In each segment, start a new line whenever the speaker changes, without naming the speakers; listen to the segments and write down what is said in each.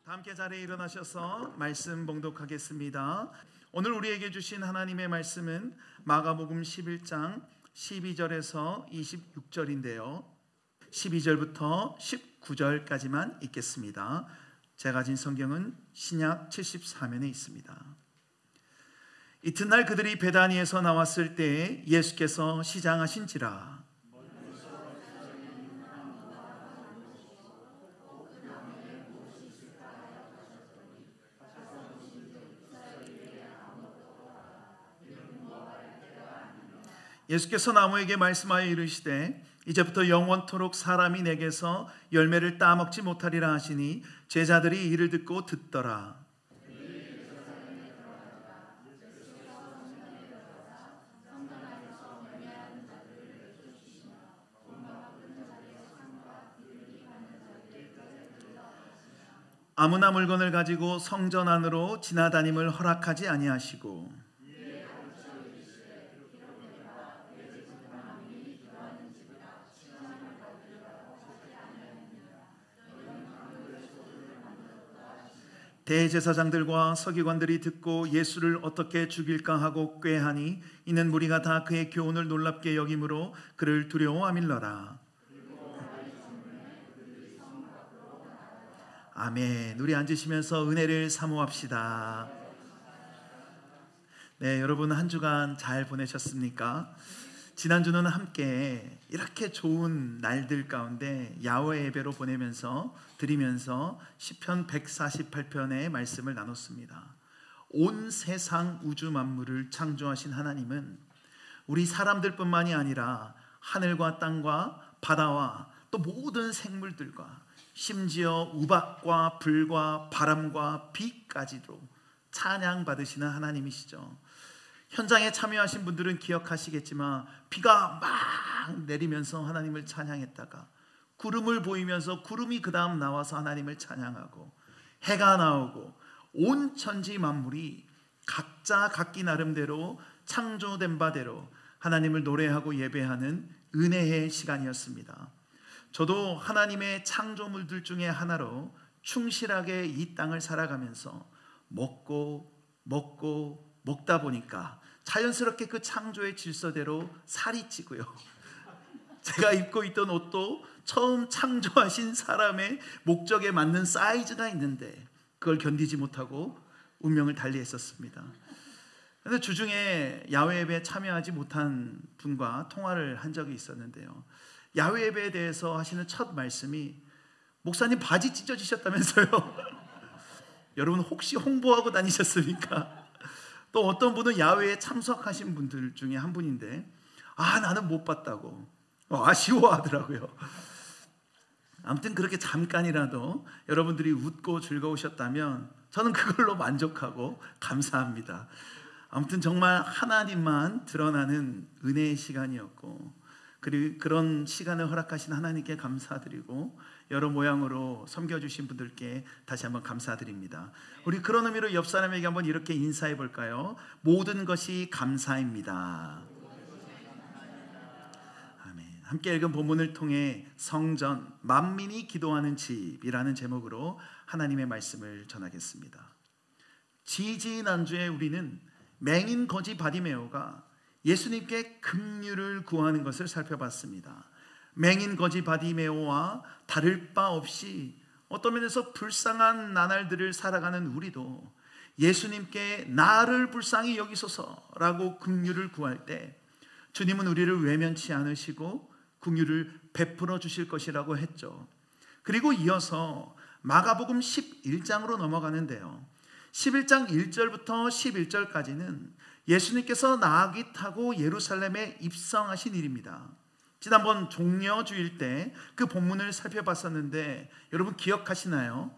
다 함께 자리에 일어나셔서 말씀 봉독하겠습니다. 오늘 우리에게 주신 하나님의 말씀은 마가복음 11장 12절에서 26절인데요 12절부터 19절까지만 읽겠습니다. 제가 가진 성경은 신약 74면에 있습니다. 이튿날 그들이 베다니에서 나왔을 때 예수께서 시장하신지라. 예수께서 나무에게 말씀하여 이르시되 이제부터 영원토록 사람이 내게서 열매를 따먹지 못하리라 하시니 제자들이 이를 듣고 듣더라. 아무나 물건을 가지고 성전 안으로 지나다님을 허락하지 아니하시고 대제사장들과 서기관들이 듣고 예수를 어떻게 죽일까 하고 꾀하니 이는 무리가 다 그의 교훈을 놀랍게 여김으로 그를 두려워하밀러라. 아멘. 우리 앉으시면서 은혜를 사모합시다. 네, 여러분 한 주간 잘 보내셨습니까? 지난주는 함께 이렇게 좋은 날들 가운데 야외 예배로 드리면서 시편 148편의 말씀을 나눴습니다. 온 세상 우주 만물을 창조하신 하나님은 우리 사람들뿐만이 아니라 하늘과 땅과 바다와 또 모든 생물들과 심지어 우박과 불과 바람과 비까지도 찬양받으시는 하나님이시죠. 현장에 참여하신 분들은 기억하시겠지만 비가 막 내리면서 하나님을 찬양했다가 구름을 보이면서 구름이 그 다음 나와서 하나님을 찬양하고 해가 나오고 온 천지 만물이 각자 각기 나름대로 창조된 바대로 하나님을 노래하고 예배하는 은혜의 시간이었습니다. 저도 하나님의 창조물들 중에 하나로 충실하게 이 땅을 살아가면서 먹다 보니까 자연스럽게 그 창조의 질서대로 살이 찌고요. 제가 입고 있던 옷도 처음 창조하신 사람의 목적에 맞는 사이즈가 있는데 그걸 견디지 못하고 운명을 달리했었습니다. 그런데 주중에 야외 예배에 참여하지 못한 분과 통화를 한 적이 있었는데요. 야외 예배에 대해서 하시는 첫 말씀이 목사님 바지 찢어지셨다면서요. 여러분 혹시 홍보하고 다니셨습니까? 또 어떤 분은 야외에 참석하신 분들 중에 한 분인데 나는 못 봤다고 아쉬워하더라고요. 아무튼 그렇게 잠깐이라도 여러분들이 웃고 즐거우셨다면 저는 그걸로 만족하고 감사합니다. 아무튼 정말 하나님만 드러나는 은혜의 시간이었고 그리고 그런 시간을 허락하신 하나님께 감사드리고 여러 모양으로 섬겨주신 분들께 다시 한번 감사드립니다. 우리 그런 의미로 옆 사람에게 한번 이렇게 인사해 볼까요? 모든 것이 감사입니다. 아멘. 함께 읽은 본문을 통해 성전 만민이 기도하는 집이라는 제목으로 하나님의 말씀을 전하겠습니다. 지지난주에 우리는 맹인 거지 바디메오가 예수님께 긍휼을 구하는 것을 살펴봤습니다. 맹인 거지 바디메오와 다를 바 없이 어떤 면에서 불쌍한 나날들을 살아가는 우리도 예수님께 나를 불쌍히 여기소서라고 긍휼을 구할 때 주님은 우리를 외면치 않으시고 긍휼을 베풀어 주실 것이라고 했죠. 그리고 이어서 마가복음 11장으로 넘어가는데요. 11장 1절부터 11절까지는 예수님께서 나귀 타고 예루살렘에 입성하신 일입니다. 지난번 종려주일 때 그 본문을 살펴봤었는데 여러분 기억하시나요?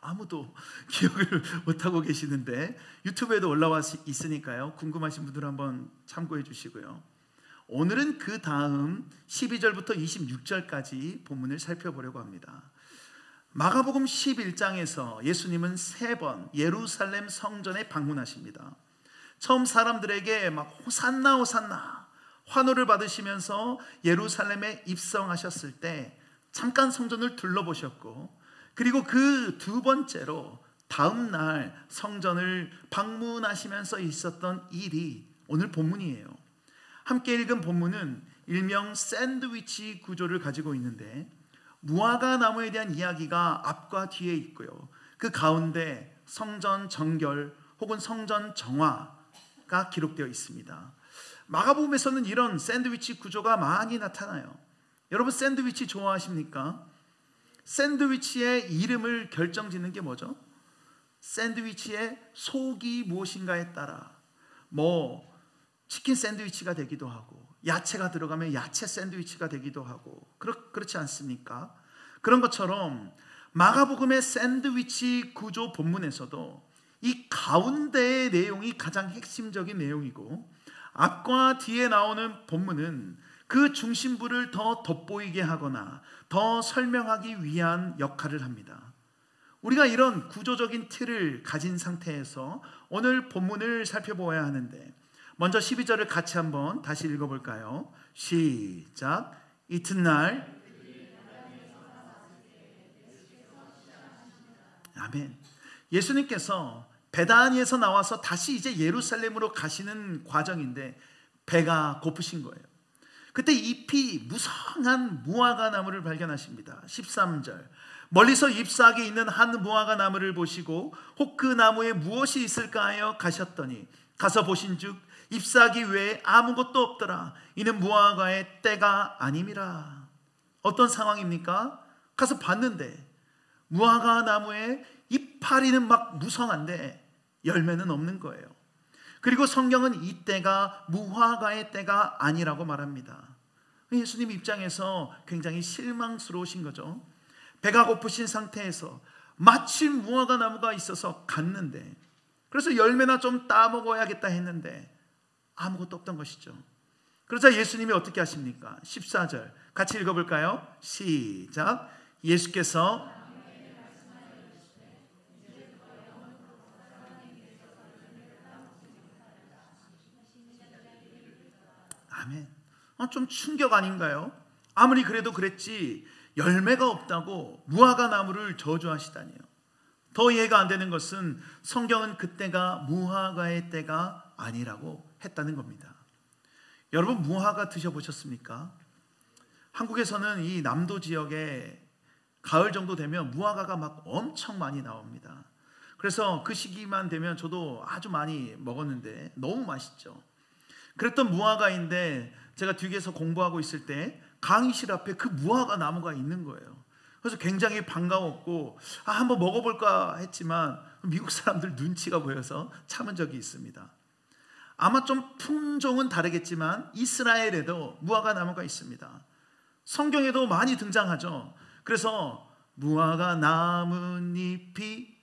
아무도 기억을 못하고 계시는데 유튜브에도 올라와 있으니까요. 궁금하신 분들은 한번 참고해 주시고요. 오늘은 그 다음 12절부터 26절까지 본문을 살펴보려고 합니다. 마가복음 11장에서 예수님은 3번 예루살렘 성전에 방문하십니다. 처음 사람들에게 막 호산나 호산나 환호를 받으시면서 예루살렘에 입성하셨을 때 잠깐 성전을 둘러보셨고 그리고 그 두 번째로 다음 날 성전을 방문하시면서 있었던 일이 오늘 본문이에요. 함께 읽은 본문은 일명 샌드위치 구조를 가지고 있는데 무화과 나무에 대한 이야기가 앞과 뒤에 있고요. 그 가운데 성전 정결 혹은 성전 정화가 기록되어 있습니다. 마가복음에서는 이런 샌드위치 구조가 많이 나타나요. 여러분 샌드위치 좋아하십니까? 샌드위치의 이름을 결정짓는 게 뭐죠? 샌드위치의 속이 무엇인가에 따라 치킨 샌드위치가 되기도 하고 야채가 들어가면 야채 샌드위치가 되기도 하고 그렇지 않습니까? 그런 것처럼 마가복음의 샌드위치 구조 본문에서도 이 가운데의 내용이 가장 핵심적인 내용이고 앞과 뒤에 나오는 본문은 그 중심부를 더 돋보이게 하거나 더 설명하기 위한 역할을 합니다. 우리가 이런 구조적인 틀을 가진 상태에서 오늘 본문을 살펴보아야 하는데 먼저 12절을 같이 한번 다시 읽어볼까요? 시작. 이튿날 아멘. 예수님께서 베다니에서 나와서 다시 이제 예루살렘으로 가시는 과정인데 배가 고프신 거예요. 그때 잎이 무성한 무화과 나무를 발견하십니다. 13절. 멀리서 잎사귀 있는 한 무화과 나무를 보시고 혹 그 나무에 무엇이 있을까 하여 가셨더니 가서 보신즉 잎사귀 외에 아무것도 없더라. 이는 무화과의 때가 아님이라. 어떤 상황입니까? 가서 봤는데 무화과 나무에 이파리는 막 무성한데 열매는 없는 거예요. 그리고 성경은 이 때가 무화과의 때가 아니라고 말합니다. 예수님 입장에서 굉장히 실망스러우신 거죠. 배가 고프신 상태에서 마침 무화과 나무가 있어서 갔는데 그래서 열매나 좀 따먹어야겠다 했는데 아무것도 없던 것이죠. 그러자 예수님이 어떻게 하십니까? 14절 같이 읽어볼까요? 시작. 예수께서 아멘. 좀 충격 아닌가요? 아무리 그래도 그랬지 열매가 없다고 무화과 나무를 저주하시다니요. 더 이해가 안 되는 것은 성경은 그때가 무화과의 때가 아니라고 했다는 겁니다. 여러분 무화과 드셔보셨습니까? 한국에서는 이 남도 지역에 가을 정도 되면 무화과가 막 엄청 많이 나옵니다. 그래서 그 시기만 되면 저도 아주 많이 먹었는데 너무 맛있죠. 그랬던 무화과인데 제가 뒤에서 공부하고 있을 때 강의실 앞에 그 무화과 나무가 있는 거예요. 그래서 굉장히 반가웠고 한번 먹어볼까 했지만 미국 사람들 눈치가 보여서 참은 적이 있습니다. 아마 좀 품종은 다르겠지만 이스라엘에도 무화과 나무가 있습니다. 성경에도 많이 등장하죠. 그래서 무화과 나뭇잎이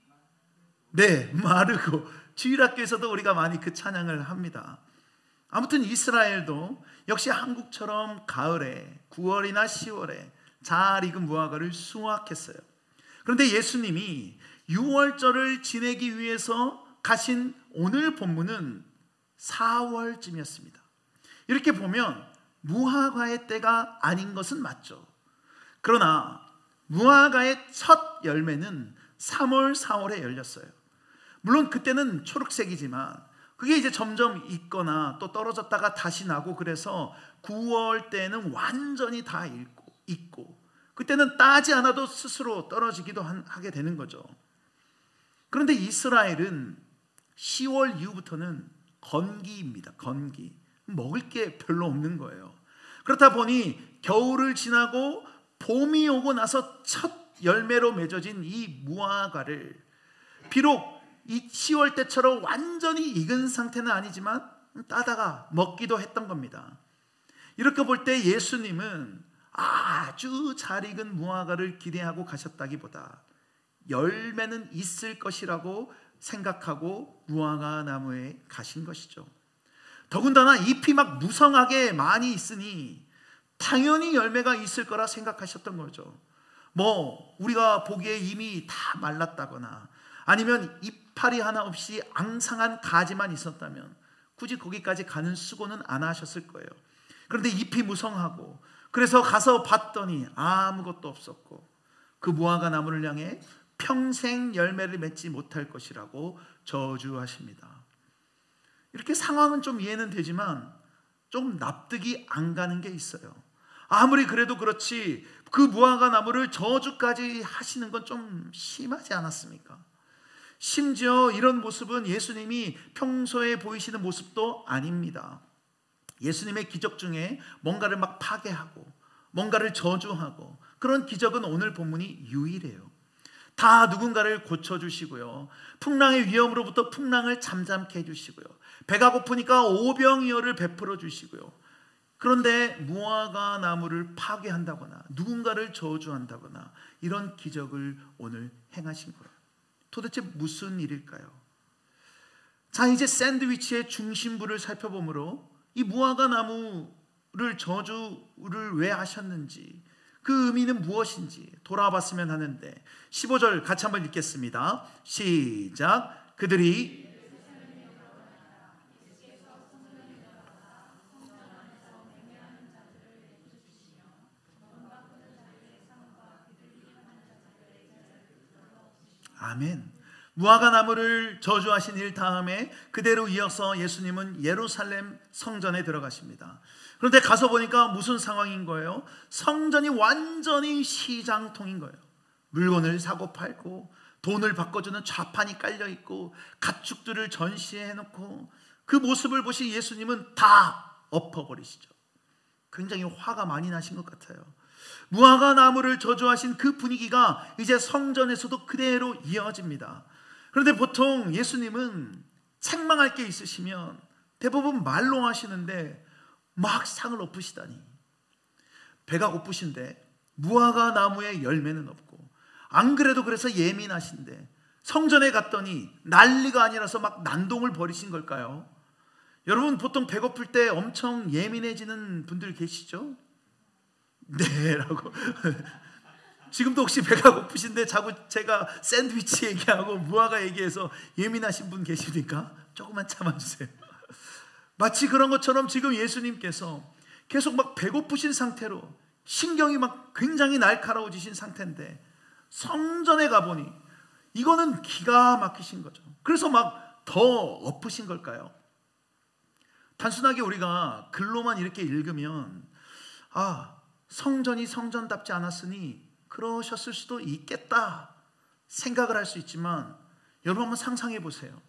마르고 주일학교에서도 우리가 많이 그 찬양을 합니다. 아무튼 이스라엘도 역시 한국처럼 가을에 9월이나 10월에 잘 익은 무화과를 수확했어요. 그런데 예수님이 6월절을 지내기 위해서 가신 오늘 본문은 4월쯤이었습니다. 이렇게 보면 무화과의 때가 아닌 것은 맞죠. 그러나 무화과의 첫 열매는 3월, 4월에 열렸어요. 물론 그때는 초록색이지만 그게 이제 점점 익거나 또 떨어졌다가 다시 나고 그래서 9월 때는 완전히 다 익고 그때는 따지 않아도 스스로 떨어지기도 하게 되는 거죠. 그런데 이스라엘은 10월 이후부터는 건기입니다. 건기. 먹을 게 별로 없는 거예요. 그렇다 보니 겨울을 지나고 봄이 오고 나서 첫 열매로 맺어진 이 무화과를 비록 이 10월 때처럼 완전히 익은 상태는 아니지만 따다가 먹기도 했던 겁니다. 이렇게 볼 때 예수님은 아주 잘 익은 무화과를 기대하고 가셨다기보다 열매는 있을 것이라고 생각하고 무화과 나무에 가신 것이죠. 더군다나 잎이 막 무성하게 많이 있으니 당연히 열매가 있을 거라 생각하셨던 거죠. 우리가 보기에 이미 다 말랐다거나 아니면 이파리 하나 없이 앙상한 가지만 있었다면 굳이 거기까지 가는 수고는 안 하셨을 거예요. 그런데 잎이 무성하고 그래서 가서 봤더니 아무것도 없었고 그 무화과 나무를 향해 평생 열매를 맺지 못할 것이라고 저주하십니다. 이렇게 상황은 좀 이해는 되지만 좀 납득이 안 가는 게 있어요. 아무리 그래도 그렇지 그 무화과 나무를 저주까지 하시는 건 좀 심하지 않았습니까? 심지어 이런 모습은 예수님이 평소에 보이시는 모습도 아닙니다. 예수님의 기적 중에 뭔가를 막 파괴하고 뭔가를 저주하고 그런 기적은 오늘 본문이 유일해요. 다 누군가를 고쳐주시고요, 풍랑의 위험으로부터 풍랑을 잠잠케 해주시고요, 배가 고프니까 오병이어를 베풀어 주시고요. 그런데 무화과 나무를 파괴한다거나 누군가를 저주한다거나 이런 기적을 오늘 행하신 거예요. 도대체 무슨 일일까요? 자, 이제 샌드위치의 중심부를 살펴보므로 이 무화과 나무를 저주를 왜 하셨는지, 그 의미는 무엇인지 돌아봤으면 하는데 15절 같이 한번 읽겠습니다. 시작. 그들이 아멘. 무화과 나무를 저주하신 일 다음에 그대로 이어서 예수님은 예루살렘 성전에 들어가십니다. 그런데 가서 보니까 무슨 상황인 거예요? 성전이 완전히 시장통인 거예요. 물건을 사고 팔고 돈을 바꿔주는 좌판이 깔려있고 가축들을 전시해 놓고 그 모습을 보신 예수님은 다 엎어버리시죠. 굉장히 화가 많이 나신 것 같아요. 무화과 나무를 저주하신 그 분위기가 이제 성전에서도 그대로 이어집니다. 그런데 보통 예수님은 책망할 게 있으시면 대부분 말로 하시는데 막 상을 엎으시다니. 배가 고프신데 무화과 나무에 열매는 없고, 안 그래도 그래서 예민하신데 성전에 갔더니 난리가 아니라서 막 난동을 벌이신 걸까요? 여러분 보통 배고플 때 엄청 예민해지는 분들 계시죠? 네 라고 지금도 혹시 배가 고프신데 자꾸 제가 샌드위치 얘기하고 무화과 얘기해서 예민하신 분 계십니까? 조금만 참아주세요. 마치 그런 것처럼 지금 예수님께서 계속 막 배고프신 상태로 신경이 막 굉장히 날카로워지신 상태인데 성전에 가보니 이거는 기가 막히신 거죠. 그래서 막 더 엎으신 걸까요? 단순하게 우리가 글로만 이렇게 읽으면 성전이 성전답지 않았으니 그러셨을 수도 있겠다 생각을 할 수 있지만, 여러분 한번 상상해 보세요.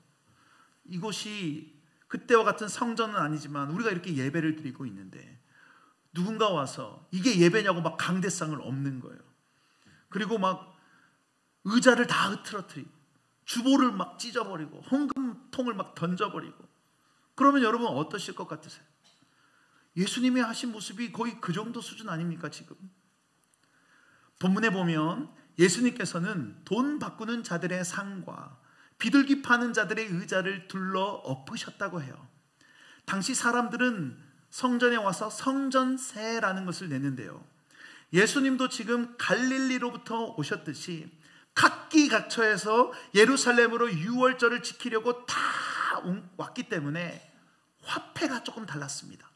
이곳이 그때와 같은 성전은 아니지만 우리가 이렇게 예배를 드리고 있는데 누군가 와서 이게 예배냐고 막 강대상을 엎는 거예요. 그리고 막 의자를 다 흐트러뜨리고 주보를 막 찢어버리고 헌금통을 막 던져버리고, 그러면 여러분 어떠실 것 같으세요? 예수님이 하신 모습이 거의 그 정도 수준 아닙니까 지금? 본문에 보면 예수님께서는 돈 바꾸는 자들의 상과 비둘기 파는 자들의 의자를 둘러 엎으셨다고 해요. 당시 사람들은 성전에 와서 성전세라는 것을 내는데요, 예수님도 지금 갈릴리로부터 오셨듯이 각기각처에서 예루살렘으로 유월절을 지키려고 다 왔기 때문에 화폐가 조금 달랐습니다.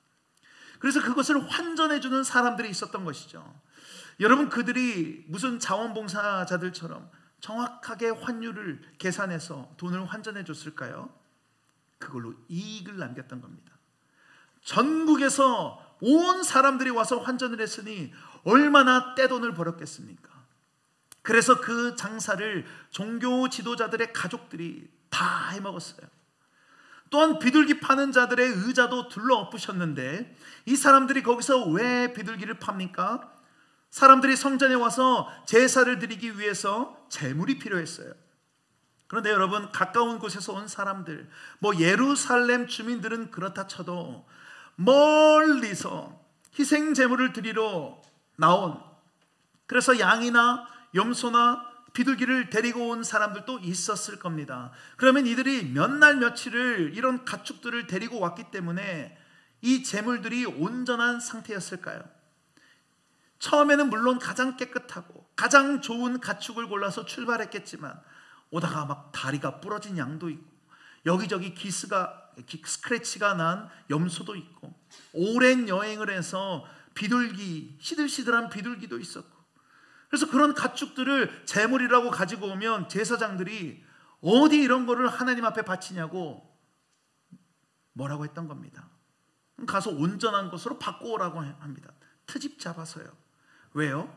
그래서 그것을 환전해주는 사람들이 있었던 것이죠. 여러분, 그들이 무슨 자원봉사자들처럼 정확하게 환율을 계산해서 돈을 환전해 줬을까요? 그걸로 이익을 남겼던 겁니다. 전국에서 온 사람들이 와서 환전을 했으니 얼마나 떼돈을 벌었겠습니까? 그래서 그 장사를 종교 지도자들의 가족들이 다 해먹었어요. 또한 비둘기 파는 자들의 의자도 둘러 엎으셨는데 이 사람들이 거기서 왜 비둘기를 팝니까? 사람들이 성전에 와서 제사를 드리기 위해서 제물이 필요했어요. 그런데 여러분, 가까운 곳에서 온 사람들, 예루살렘 주민들은 그렇다 쳐도 멀리서 희생 제물을 드리러 나온, 그래서 양이나 염소나 비둘기를 데리고 온 사람들도 있었을 겁니다. 그러면 이들이 몇 날 며칠을 이런 가축들을 데리고 왔기 때문에 이 제물들이 온전한 상태였을까요? 처음에는 물론 가장 깨끗하고 가장 좋은 가축을 골라서 출발했겠지만 오다가 막 다리가 부러진 양도 있고 여기저기 스크래치가 난 염소도 있고 오랜 여행을 해서 비둘기, 시들시들한 비둘기도 있었고, 그래서 그런 가축들을 제물이라고 가지고 오면 제사장들이 어디 이런 거를 하나님 앞에 바치냐고 뭐라고 했던 겁니다. 가서 온전한 것으로 바꿔오라고 합니다. 트집 잡아서요. 왜요?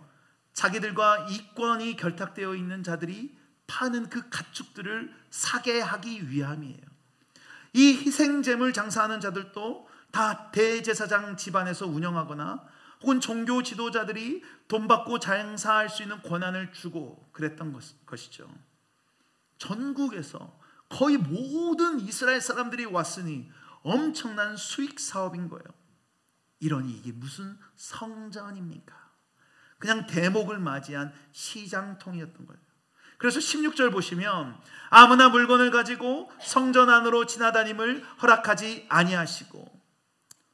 자기들과 이권이 결탁되어 있는 자들이 파는 그 가축들을 사게 하기 위함이에요. 이 희생제물 장사하는 자들도 다 대제사장 집안에서 운영하거나 혹은 종교 지도자들이 돈 받고 장사할 수 있는 권한을 주고 그랬던 것이죠. 전국에서 거의 모든 이스라엘 사람들이 왔으니 엄청난 수익 사업인 거예요. 이러니 이게 무슨 성전입니까? 그냥 대목을 맞이한 시장통이었던 거예요. 그래서 16절 보시면 아무나 물건을 가지고 성전 안으로 지나다님을 허락하지 아니하시고,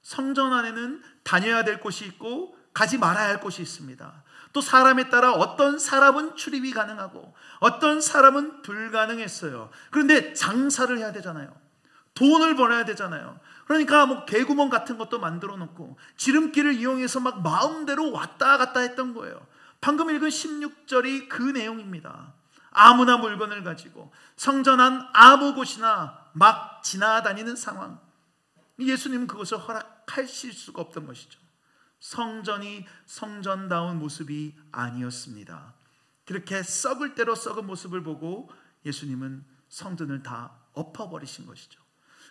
성전 안에는 다녀야 될 곳이 있고 가지 말아야 할 곳이 있습니다. 또 사람에 따라 어떤 사람은 출입이 가능하고 어떤 사람은 불가능했어요. 그런데 장사를 해야 되잖아요. 돈을 벌어야 되잖아요. 그러니까 뭐 개구멍 같은 것도 만들어 놓고 지름길을 이용해서 막 마음대로 왔다 갔다 했던 거예요. 방금 읽은 16절이 그 내용입니다. 아무나 물건을 가지고 성전 안 아무 곳이나 막 지나다니는 상황. 예수님은 그것을 허락하실 수가 없던 것이죠. 성전이 성전다운 모습이 아니었습니다. 그렇게 썩을 대로 썩은 모습을 보고 예수님은 성전을 다 엎어버리신 것이죠.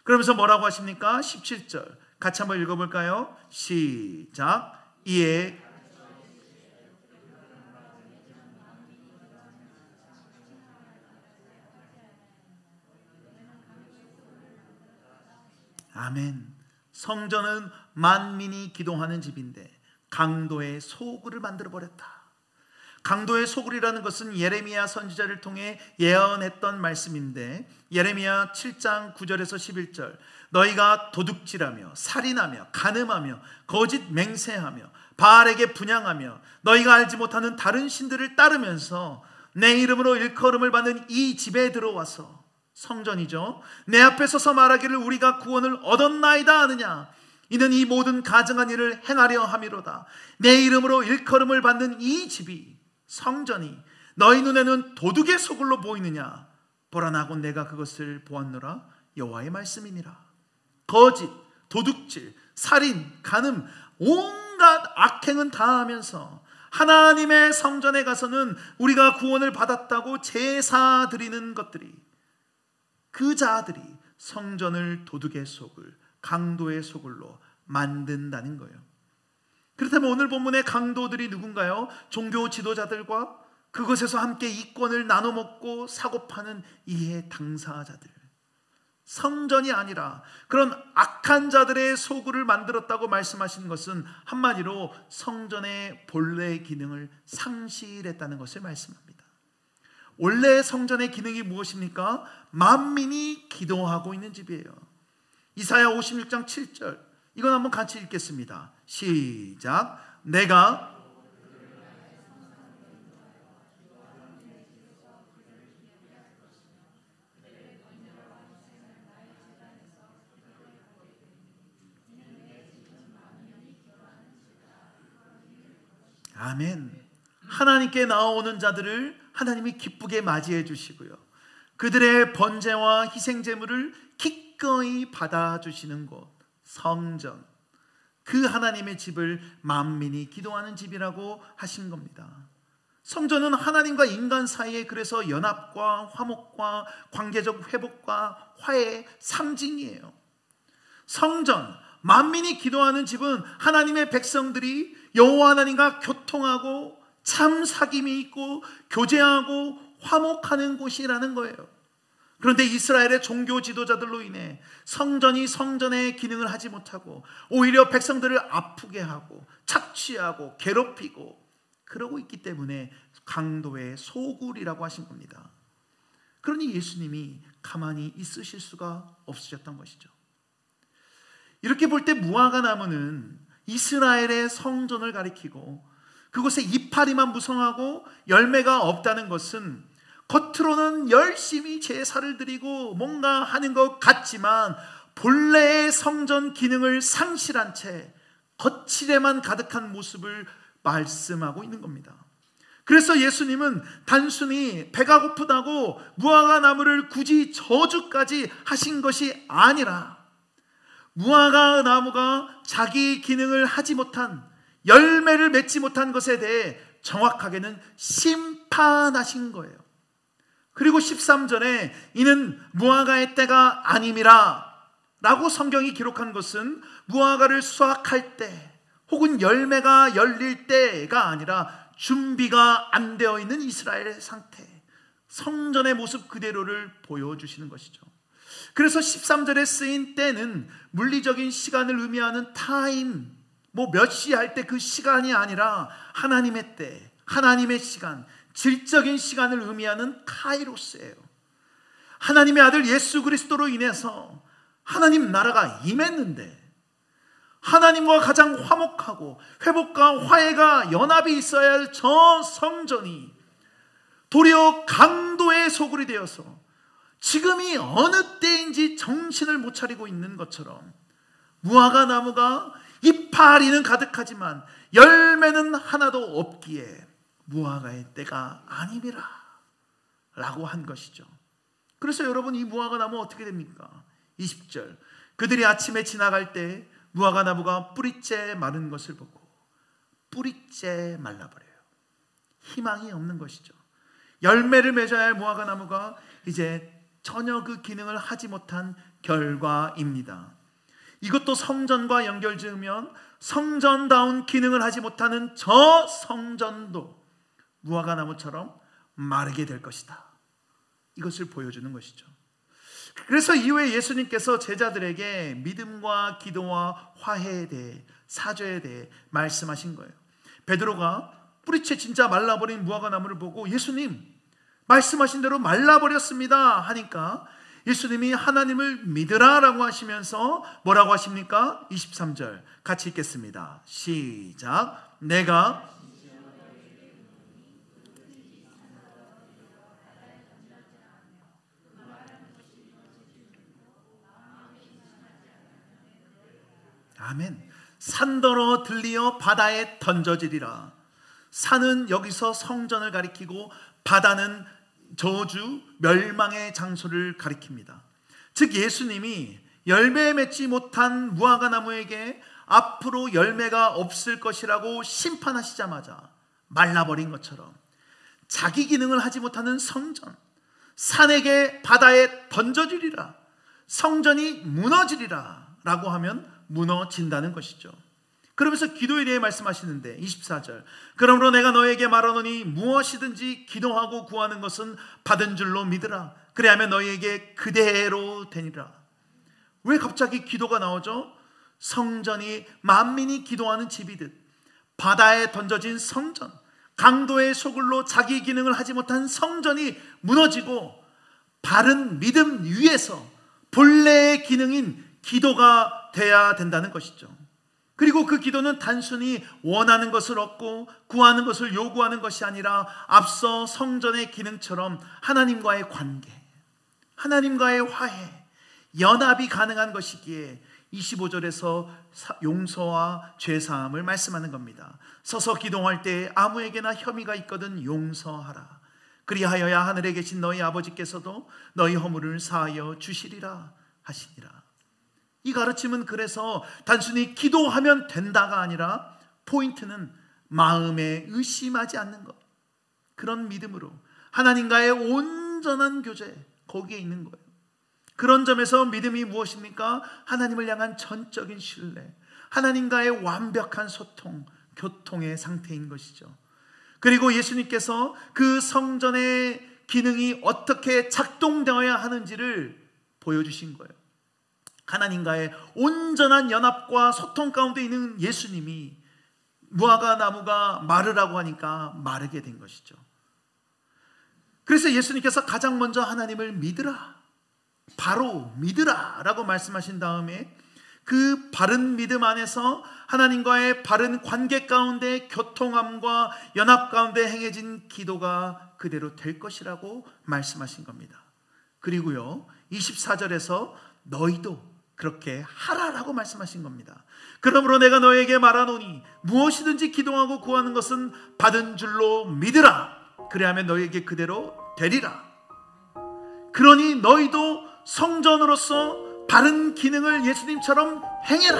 그러면서 뭐라고 하십니까? 17절 같이 한번 읽어볼까요? 시작. 이에 아멘. 성전은 만민이 기도하는 집인데 강도의 소굴을 만들어버렸다. 강도의 소굴이라는 것은 예레미야 선지자를 통해 예언했던 말씀인데, 예레미야 7장 9절에서 11절 너희가 도둑질하며 살인하며 간음하며 거짓 맹세하며 바알에게 분향하며 너희가 알지 못하는 다른 신들을 따르면서 내 이름으로 일컬음을 받는 이 집에 들어와서, 성전이죠, 내 앞에 서서 말하기를 우리가 구원을 얻었나이다 하느냐. 이는 이 모든 가증한 일을 행하려 함이로다. 내 이름으로 일컬음을 받는 이 집이, 성전이 너희 눈에는 도둑의 소굴로 보이느냐. 보라, 나고 내가 그것을 보았노라. 여호와의 말씀이니라. 거짓, 도둑질, 살인, 간음, 온갖 악행은 다 하면서 하나님의 성전에 가서는 우리가 구원을 받았다고 제사 드리는 것들이, 그 자들이 성전을 도둑의 소굴, 강도의 소굴로 만든다는 거예요. 그렇다면 오늘 본문의 강도들이 누군가요? 종교 지도자들과 그것에서 함께 이권을 나눠 먹고 사고 파는 이해 당사자들. 성전이 아니라 그런 악한 자들의 소굴을 만들었다고 말씀하신 것은 한마디로 성전의 본래 기능을 상실했다는 것을 말씀합니다. 원래 성전의 기능이 무엇입니까? 만민이 기도하고 있는 집이에요. 이사야 56장 7절, 이건 한번 같이 읽겠습니다. 시작. 내가 아멘. 하나님께 나오는 자들을 하나님이 기쁘게 맞이해 주시고요, 그들의 번제와 희생제물을 기꺼이 받아주시는 곳, 성전, 그 하나님의 집을 만민이 기도하는 집이라고 하신 겁니다. 성전은 하나님과 인간 사이에 그래서 연합과 화목과 관계적 회복과 화해의 상징이에요. 성전, 만민이 기도하는 집은 하나님의 백성들이 여호와 하나님과 교통하고 참 사귐이 있고 교제하고 화목하는 곳이라는 거예요. 그런데 이스라엘의 종교 지도자들로 인해 성전이 성전의 기능을 하지 못하고 오히려 백성들을 아프게 하고 착취하고 괴롭히고 그러고 있기 때문에 강도의 소굴이라고 하신 겁니다. 그러니 예수님이 가만히 있으실 수가 없으셨던 것이죠. 이렇게 볼 때 무화과 나무는 이스라엘의 성전을 가리키고 그곳에 이파리만 무성하고 열매가 없다는 것은 겉으로는 열심히 제사를 드리고 뭔가 하는 것 같지만 본래의 성전 기능을 상실한 채 거칠에만 가득한 모습을 말씀하고 있는 겁니다. 그래서 예수님은 단순히 배가 고프다고 무화과 나무를 굳이 저주까지 하신 것이 아니라 무화과 나무가 자기 기능을 하지 못한, 열매를 맺지 못한 것에 대해 정확하게는 심판하신 거예요. 그리고 13절에 이는 무화과의 때가 아님이라 라고 성경이 기록한 것은 무화과를 수확할 때 혹은 열매가 열릴 때가 아니라 준비가 안 되어 있는 이스라엘의 상태, 성전의 모습 그대로를 보여주시는 것이죠. 그래서 13절에 쓰인 때는 물리적인 시간을 의미하는 타임, 몇 시 할 때 그 시간이 아니라 하나님의 때, 하나님의 시간, 질적인 시간을 의미하는 카이로스예요. 하나님의 아들 예수 그리스도로 인해서 하나님 나라가 임했는데, 하나님과 가장 화목하고 회복과 화해가 연합이 있어야 할 저 성전이 도리어 강도의 소굴이 되어서 지금이 어느 때인지 정신을 못 차리고 있는 것처럼 무화과 나무가 이파리는 가득하지만 열매는 하나도 없기에 무화과의 때가 아니니라 라고 한 것이죠. 그래서 여러분, 이 무화과 나무 어떻게 됩니까? 20절, 그들이 아침에 지나갈 때 무화과 나무가 뿌리째 마른 것을 보고 뿌리째 말라버려요. 희망이 없는 것이죠. 열매를 맺어야 할 무화과 나무가 이제 전혀 그 기능을 하지 못한 결과입니다. 이것도 성전과 연결 지으면 성전다운 기능을 하지 못하는 저 성전도 무화과 나무처럼 마르게 될 것이다. 이것을 보여주는 것이죠. 그래서 이후에 예수님께서 제자들에게 믿음과 기도와 화해에 대해, 사죄에 대해 말씀하신 거예요. 베드로가 뿌리채 진짜 말라버린 무화과 나무를 보고 예수님, 말씀하신 대로 말라버렸습니다 하니까 예수님이 하나님을 믿으라 라고 하시면서 뭐라고 하십니까? 23절 같이 읽겠습니다. 시작. 내가 아멘. 산더러 들리어 바다에 던져지리라. 산은 여기서 성전을 가리키고 바다는 저주, 멸망의 장소를 가리킵니다. 즉 예수님이 열매 맺지 못한 무화과 나무에게 앞으로 열매가 없을 것이라고 심판하시자마자 말라버린 것처럼 자기 기능을 하지 못하는 성전, 산에게 바다에 던져지리라, 성전이 무너지리라 라고 하면 무너진다는 것이죠. 그러면서 기도에 대해 말씀하시는데 24절, 그러므로 내가 너에게 말하노니 무엇이든지 기도하고 구하는 것은 받은 줄로 믿으라. 그래야면 너희에게 그대로 되니라. 왜 갑자기 기도가 나오죠? 성전이 만민이 기도하는 집이듯 바다에 던져진 성전, 강도의 소굴로 자기 기능을 하지 못한 성전이 무너지고 바른 믿음 위에서 본래의 기능인 기도가 돼야 된다는 것이죠. 그리고 그 기도는 단순히 원하는 것을 얻고 구하는 것을 요구하는 것이 아니라 앞서 성전의 기능처럼 하나님과의 관계, 하나님과의 화해, 연합이 가능한 것이기에 25절에서 용서와 죄사함을 말씀하는 겁니다. 서서 기도할 때 아무에게나 혐의가 있거든 용서하라. 그리하여야 하늘에 계신 너희 아버지께서도 너희 허물을 사하여 주시리라 하시니라. 이 가르침은 그래서 단순히 기도하면 된다가 아니라 포인트는 마음에 의심하지 않는 것, 그런 믿음으로 하나님과의 온전한 교제, 거기에 있는 거예요. 그런 점에서 믿음이 무엇입니까? 하나님을 향한 전적인 신뢰, 하나님과의 완벽한 소통, 교통의 상태인 것이죠. 그리고 예수님께서 그 성전의 기능이 어떻게 작동되어야 하는지를 보여주신 거예요. 하나님과의 온전한 연합과 소통 가운데 있는 예수님이 무화과 나무가 마르라고 하니까 마르게 된 것이죠. 그래서 예수님께서 가장 먼저 하나님을 믿으라, 바로 믿으라 라고 말씀하신 다음에 그 바른 믿음 안에서 하나님과의 바른 관계 가운데 교통함과 연합 가운데 행해진 기도가 그대로 될 것이라고 말씀하신 겁니다. 그리고요 24절에서 너희도 그렇게 하라라고 말씀하신 겁니다. 그러므로 내가 너에게 말하노니 무엇이든지 기도하고 구하는 것은 받은 줄로 믿으라. 그리하면 너에게 그대로 되리라. 그러니 너희도 성전으로서 바른 기능을 예수님처럼 행해라.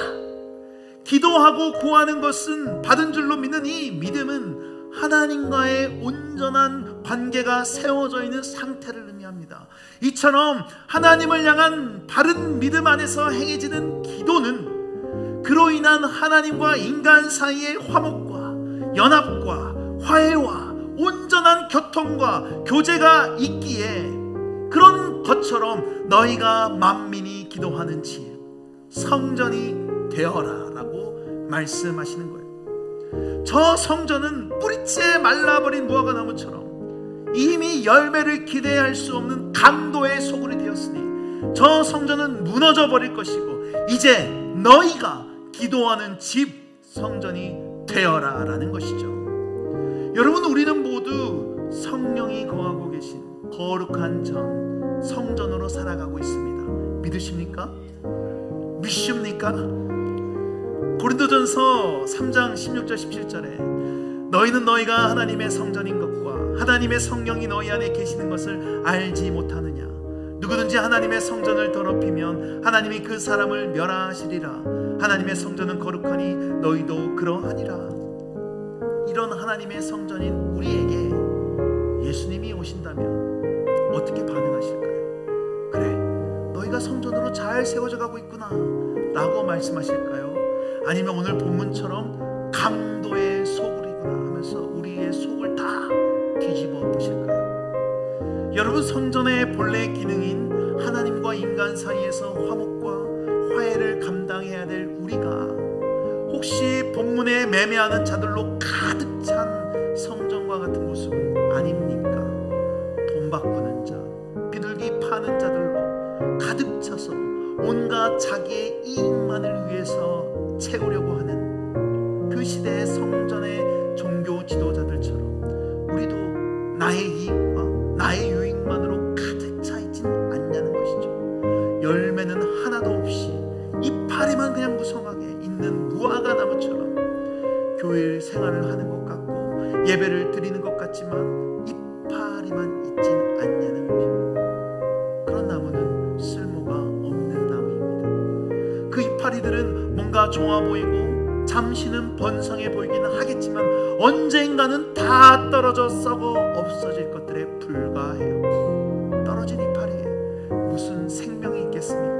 기도하고 구하는 것은 받은 줄로 믿는 이 믿음은 하나님과의 온전한 관계가 세워져 있는 상태를 의미합니다. 이처럼 하나님을 향한 바른 믿음 안에서 행해지는 기도는 그로 인한 하나님과 인간 사이의 화목과 연합과 화해와 온전한 교통과 교제가 있기에 그런 것처럼 너희가 만민이 기도하는 집 성전이 되어라 라고 말씀하시는 거예요. 저 성전은 뿌리째 말라버린 무화과나무처럼 이미 열매를 기대할 수 없는 강도의 소굴이 되었으니 저 성전은 무너져 버릴 것이고 이제 너희가 기도하는 집 성전이 되어라 라는 것이죠. 여러분, 우리는 모두 성령이 거하고 계신 거룩한 전 성전으로 살아가고 있습니다. 믿으십니까? 믿습니까? 고린도전서 3장 16절 17절에 너희는 너희가 하나님의 성전인 것과 하나님의 성령이 너희 안에 계시는 것을 알지 못하느냐. 누구든지 하나님의 성전을 더럽히면 하나님이 그 사람을 멸하시리라. 하나님의 성전은 거룩하니 너희도 그러하니라. 이런 하나님의 성전인 우리에게 예수님이 오신다면 어떻게 반응하실까요? 그래, 너희가 성전으로 잘 세워져 가고 있구나 라고 말씀하실까요? 아니면 오늘 본문처럼 강도의 소굴이구나 하면서 우리의 속을 다 뒤집어 보실까요? 여러분, 성전의 본래 기능인 하나님과 인간 사이에서 화목과 화해를 감당해야 될 우리가 혹시 본문에 매매하는 자들로 가득 찬 성전과 같은 모습은 아닙니까? 돈 바꾸는 자, 비둘기 파는 자들로 가득 차서 온갖 자기의 이익만을 위해서 채우려고 하는 그 시대의 성전의 종교 지도자들처럼 우리도 나의 이익과 나의 유익만으로 가득 차 있진 않냐는 것이죠. 열매는 하나도 없이 이파리만 그냥 무성하게 있는 무화과나무처럼 교회 생활을 하는 것 같고 예배를 드리는 것 같지만 이파리만 있진 않냐는 것입니다. 그런 나무는 쓸모가 없는 나무입니다. 그 이파리들은 뭔가 좋아 보이고 잠시는 번성해 보이기는 하겠지만 언젠가는 다 떨어져 썩어 없어질 것들에 불과해요. 떨어진 이파리에 무슨 생명이 있겠습니까?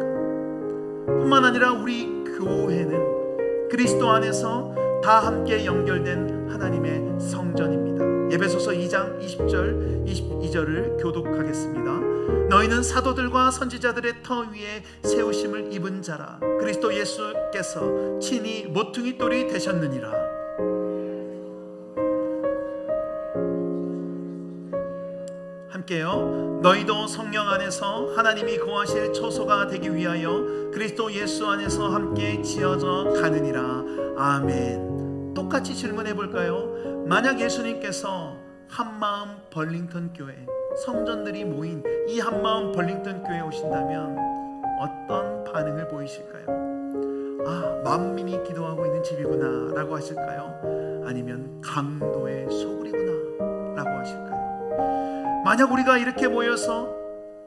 뿐만 아니라 우리 교회는 그리스도 안에서 다 함께 연결된 하나님의 성전입니다. 에베소서 2장 20절 22절을 교독하겠습니다. 너희는 사도들과 선지자들의 터 위에 세우심을 입은 자라. 그리스도 예수께서 친히 모퉁이 돌이 되셨느니라. 함께요. 너희도 성령 안에서 하나님이 거하실 초소가 되기 위하여 그리스도 예수 안에서 함께 지어져 가느니라. 아멘. 똑같이 질문해 볼까요? 만약 예수님께서 한마음 벌링턴 교회 성전들이 모인 이 한마음 벌링턴 교회에 오신다면 어떤 반응을 보이실까요? 아, 만민이 기도하고 있는 집이구나 라고 하실까요? 아니면 강도의 소굴이구나 라고 하실까요? 만약 우리가 이렇게 모여서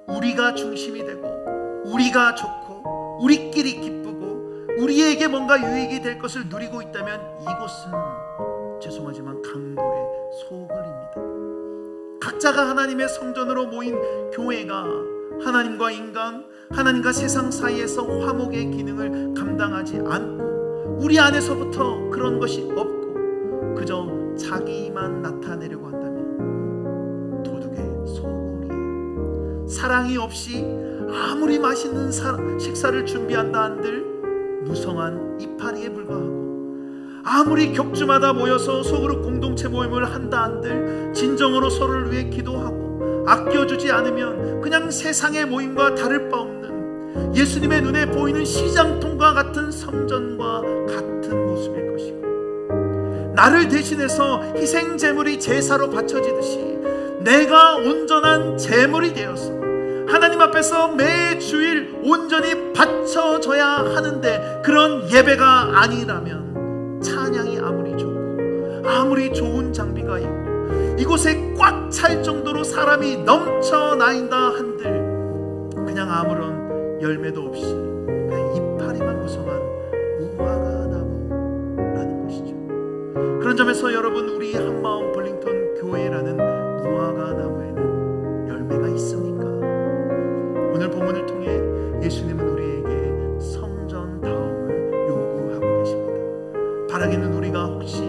우리가 중심이 되고 우리가 좋고 우리끼리 기쁘고 우리에게 뭔가 유익이 될 것을 누리고 있다면 이곳은 죄송하지만 강도의 소굴입니다. 각자가 하나님의 성전으로 모인 교회가 하나님과 인간, 하나님과 세상 사이에서 화목의 기능을 감당하지 않고 우리 안에서부터 그런 것이 없고 그저 자기만 나타내려고 한다면 도둑의 소굴이에요. 사랑이 없이 아무리 맛있는 식사를 준비한다 한들 무성한 이파리에 불과하고 아무리 격주마다 모여서 속으로 공동체 모임을 한다 한들 진정으로 서로를 위해 기도하고 아껴주지 않으면 그냥 세상의 모임과 다를 바 없는 예수님의 눈에 보이는 시장통과 같은 성전과 같은 모습일 것이고 나를 대신해서 희생제물이 제사로 바쳐지듯이 내가 온전한 제물이 되어서 하나님 앞에서 매주일 온전히 바쳐져야 하는데 그런 예배가 아니라면 찬양이 아무리 좋고 아무리 좋은 장비가 있고 이곳에 꽉 찰 정도로 사람이 넘쳐나인다 한들 그냥 아무런 열매도 없이 그냥 이파리만 구성한 무화과 나무라는 것이죠. 그런 점에서 여러분, 우리 한마음 벌링턴 교회라는 무화과 나무에는 열매가 있습니까? 오늘 본문을 통해 예수님은 우리에게 성전다움을 요구하고 계십니다. 바라기는 우리가 혹시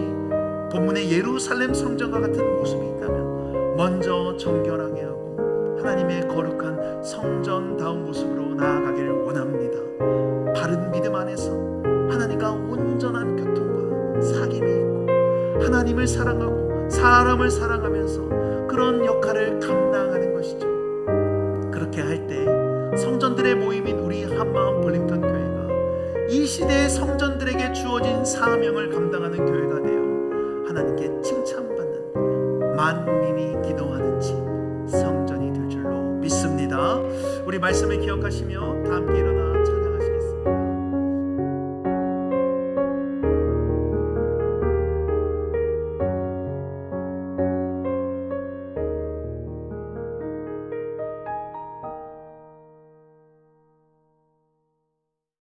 본문의 예루살렘 성전과 같은 모습이 있다면 먼저 정결하게 하고 하나님의 거룩한 성전다운 모습으로 나아가기를 원합니다. 바른 믿음 안에서 하나님과 온전한 교통과 사귐이 있고 하나님을 사랑하고 사람을 사랑하면서 그런 역할을 감당하는 것이죠. 그렇게 할 때 성전들의 모임인 우리 한마음 벌링턴 교회가 이 시대의 성전들에게 주어진 사명을 감당하는 교회가 되어 하나님께 칭찬받는 만민이 기도하는 집 성전이 될 줄로 믿습니다. 우리 말씀을 기억하시며 다 함께 일어나